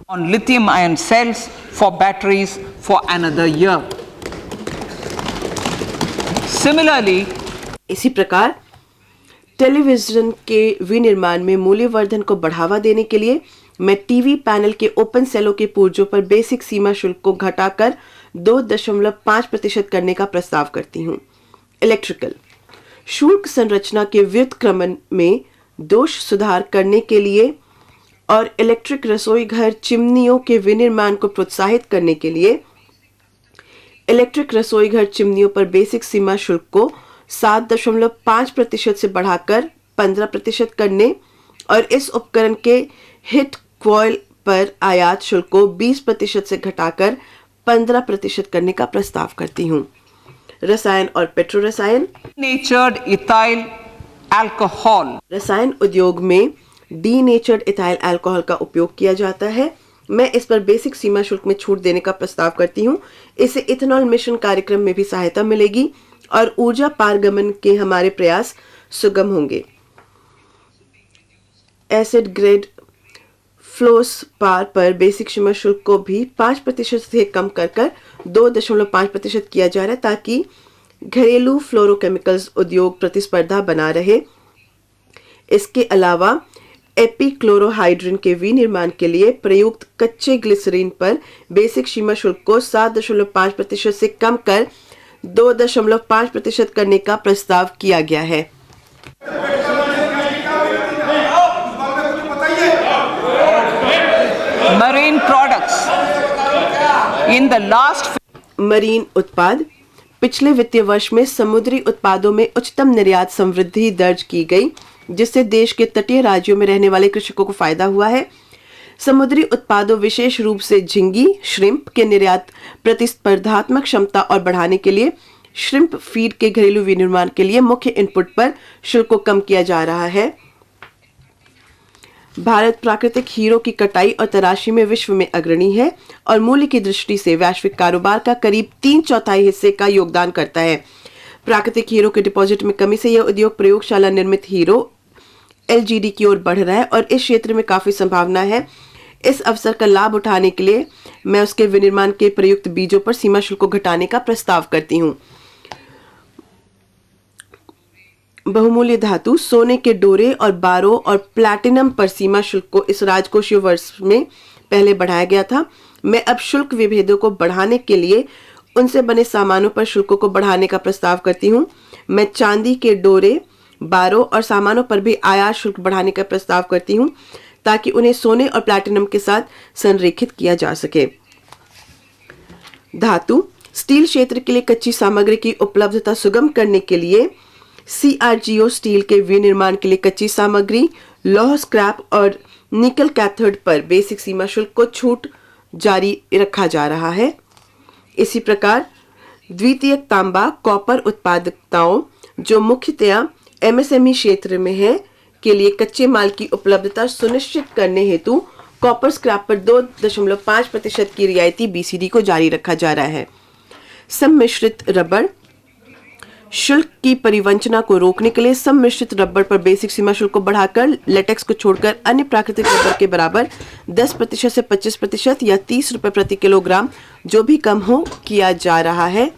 on lithium ion cells for batteries for another year. Similarly, इसी प्रकार television के विनिर्माण में मूल्यवर्धन को बढ़ावा देने के लिए मैं टीवी पैनल के ओपन सेलों के पुर्जों पर बेसिक सीमा शुल्क को घटाकर 2.5% करने का प्रस्ताव करती हूँ। इलेक्ट्रिकल शुल्क संरचना के व्युत्क्रमण में दोष सुधार करने के लिए और इलेक्ट्रिक रसोई घर चिमनियों के विनिर्माण को प्रोत्साहित करने के लिए इलेक्ट्रिक रसोई घर चिमनियों पर बेसिक सीमा शुल्क को 7.5% से बढ़ाकर 15% करने और इस उपकरण के हिट कॉइल पर आयात शुल्क को 20% से घटाकर 15% करने का प्रस्ताव करती हूँ। रसायन और पेट्रो रसायन denatured ethyl alcohol. रसायन उद्योग में डीनेचर्ड इथाइल अल्कोहल का उपयोग किया जाता है। मैं इस पर बेसिक सीमा शुल्क में छूट देने का प्रस्ताव करती हूँ। इससे इथेनॉल मिशन कार्यक्रम में भी सहायता मिलेगी और ऊर्जा पारगमन के हमारे प्रयास सुगम होंगे। एसिड ग्रेड फ्लोस्पार पर बेसिक सीमा शुल्क को भी 5% से कम कर 2.5% किया जा रहा है ताकि घरेलू फ्लोरोकेमिकल्स उद्योग प्रतिस्पर्धा बना रहे। इसके अलावा एपीक्लोरोहाइड्रिन के विनिर्माण के लिए प्रयुक्त कच्चे ग्लिसरीन पर बेसिक सीमा शुल्क को 7.5% से कम कर 2.5% करने का प्रस्ताव किया गया है। Marine products. In the last marine उत्पाद पिछले वित्तीय वर्ष में समुद्री उत्पादों में उच्चतम निर्यात समृद्धि दर्ज की गई, जिससे देश के तटीय राज्यों में रहने वाले कृषकों को फायदा हुआ है। समुद्री उत्पादों विशेष रूप से झींगी श्रिम्प के निर्यात प्रतिस्पर्धात्मक क्षमता और बढ़ाने के लिए श्रिम्प फीड के घरेलू विनिर्माण के लिए मुख्य इनपुट पर शुल्क को कम किया जा रहा है। भारत प्राकृतिक हीरो की कटाई और तराशी में विश्व में अग्रणी है और मूल्य की दृष्टि से वैश्विक कारोबार का करीब 3/4 हिस्से का योगदान करता है। प्राकृतिक हीरो के डिपॉजिट में कमी से यह उद्योग प्रयोगशाला निर्मित हीरो एलजीडी की ओर बढ़ रहा है और इस क्षेत्र में काफी संभावना है। इस अवसर का लाभ उठाने के लिए मैं उसके विनिर्माण के प्रयुक्त बीजों पर सीमा शुल्क को घटाने का प्रस्ताव करती हूँ। बहुमूल्य धातु सोने के डोरे और बारो और प्लैटिनम पर सीमा शुल्क को इस राजकोषीय वर्ष में पहले बढ़ाया गया था। मैं अब शुल्क विभेदों को बढ़ाने के लिए उनसे बने सामानों पर शुल्कों को बढ़ाने का प्रस्ताव करती हूँ। मैं चांदी के डोरे बारो और सामानों पर भी आयात शुल्क बढ़ाने का प्रस्ताव करती हूँ ताकि उन्हें सोने और प्लैटिनम के साथ संरेखित किया जा सके। धातु स्टील क्षेत्र के लिए कच्ची सामग्री की उपलब्धता सुगम करने के लिए सीआरजीओ स्टील के विनिर्माण के लिए कच्ची सामग्री, लौह स्क्रैप और निकल कैथोड पर बेसिक सीमा शुल्क को छूट जारी रखा जा रहा है। इसी प्रकार द्वितीयक तांबा कॉपर उत्पादकताओं जो मुख्यतया एमएसएमई क्षेत्र में है के लिए कच्चे माल की उपलब्धता सुनिश्चित करने हेतु कॉपर स्क्रैप पर 2.5% की रियायती बीसीडी को जारी रखा जा रहा है। सम्मिश्रित रबर शुल्क की परिवंचना को रोकने के लिए सम्मिश्रित रबर पर बेसिक सीमा शुल्क को बढ़ाकर लेटेक्स को छोड़कर अन्य प्राकृतिक रबर के बराबर 10% से 25% या 30 रुपए प्रति किलोग्राम जो भी कम हो किया जा रहा है।